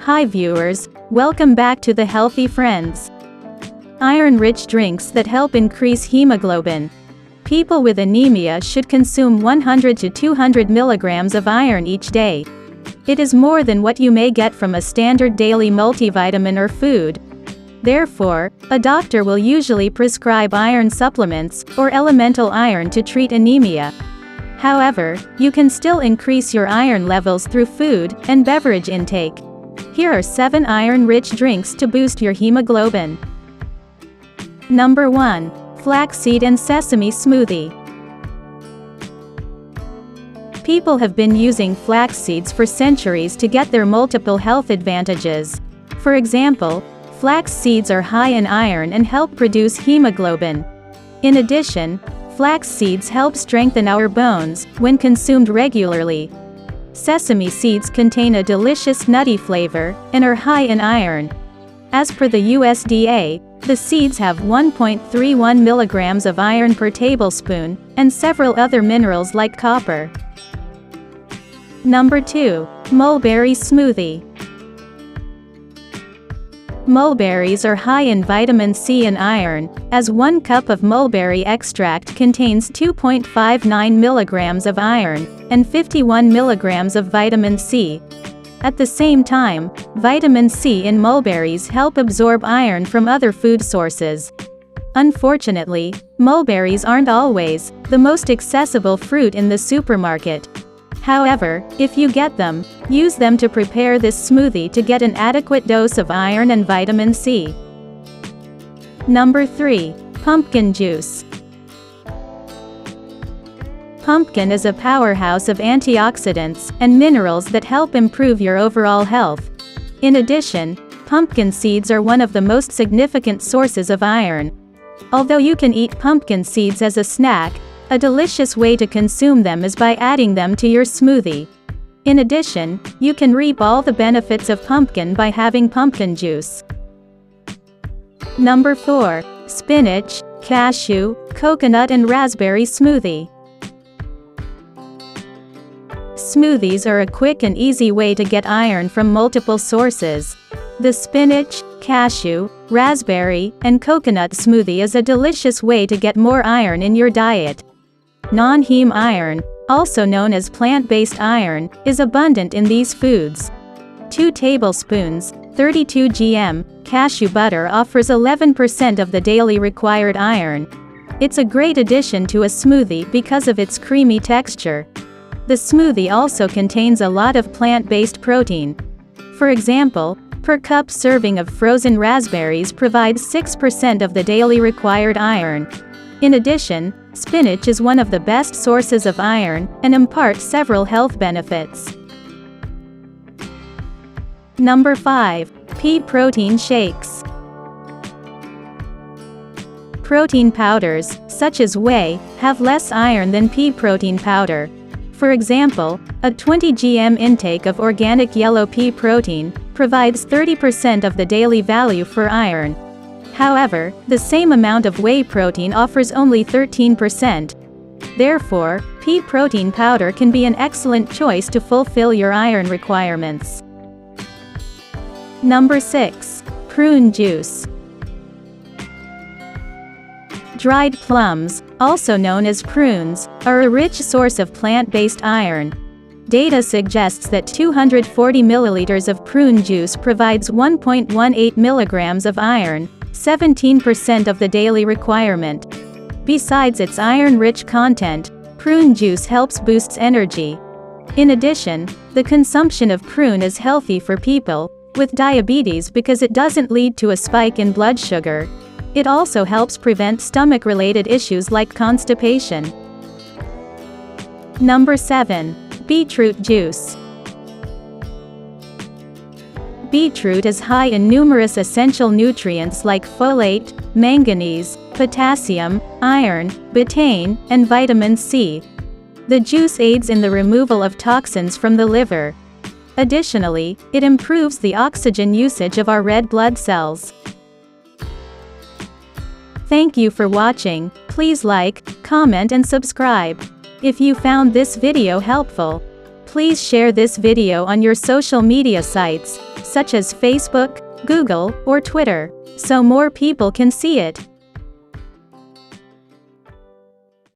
Hi viewers, welcome back to the Healthy Friends. Iron-rich drinks that help increase hemoglobin. People with anemia should consume 100 to 200 milligrams of iron each day. It is more than what you may get from a standard daily multivitamin or food. Therefore, a doctor will usually prescribe iron supplements, or elemental iron to treat anemia. However, you can still increase your iron levels through food and beverage intake. Here are 7 iron-rich drinks to boost your hemoglobin. Number 1. Flaxseed and Sesame Smoothie. People have been using flax seeds for centuries to get their multiple health advantages. For example, flax seeds are high in iron and help produce hemoglobin. In addition, flax seeds help strengthen our bones when consumed regularly. Sesame seeds contain a delicious nutty flavor and are high in iron. As per the USDA, the seeds have 1.31 milligrams of iron per tablespoon, and several other minerals like copper. Number 2. Mulberry Smoothie. Mulberries are high in vitamin C and iron, as 1 cup of mulberry extract contains 2.59 milligrams of iron, and 51 milligrams of vitamin C. At the same time, vitamin C in mulberries help absorb iron from other food sources. Unfortunately, mulberries aren't always the most accessible fruit in the supermarket. However, if you get them, use them to prepare this smoothie to get an adequate dose of iron and vitamin C. Number 3. Pumpkin Juice. Pumpkin is a powerhouse of antioxidants and minerals that help improve your overall health. In addition, pumpkin seeds are one of the most significant sources of iron. Although you can eat pumpkin seeds as a snack, a delicious way to consume them is by adding them to your smoothie. In addition, you can reap all the benefits of pumpkin by having pumpkin juice. Number 4. Spinach, cashew, coconut and raspberry smoothie. Smoothies are a quick and easy way to get iron from multiple sources. The spinach, cashew, raspberry, and coconut smoothie is a delicious way to get more iron in your diet. Non-heme iron, also known as plant-based iron, is abundant in these foods. 2 tablespoons, 32 gm, cashew butter offers 11% of the daily required iron. It's a great addition to a smoothie because of its creamy texture. The smoothie also contains a lot of plant-based protein. For example, per cup serving of frozen raspberries provides 6% of the daily required iron. In addition, spinach is one of the best sources of iron and imparts several health benefits. Number 5. Pea Protein Shakes. Protein powders, such as whey, have less iron than pea protein powder. For example, a 20 gm intake of organic yellow pea protein provides 30% of the daily value for iron. However, the same amount of whey protein offers only 13%. Therefore, pea protein powder can be an excellent choice to fulfill your iron requirements. Number 6. Prune Juice. Dried plums, also known as prunes, are a rich source of plant-based iron. Data suggests that 240 milliliters of prune juice provides 1.18 milligrams of iron, 17% of the daily requirement. Besides its iron-rich content, prune juice helps boost energy. In addition, the consumption of prune is healthy for people with diabetes because it doesn't lead to a spike in blood sugar. It also helps prevent stomach-related issues like constipation. Number 7. Beetroot Juice. Beetroot is high in numerous essential nutrients like folate, manganese, potassium, iron, betaine, and vitamin C. The juice aids in the removal of toxins from the liver. Additionally, it improves the oxygen usage of our red blood cells. Thank you for watching. Please like, comment and subscribe. If you found this video helpful, please share this video on your social media sites, such as Facebook, Google, or Twitter, so more people can see it.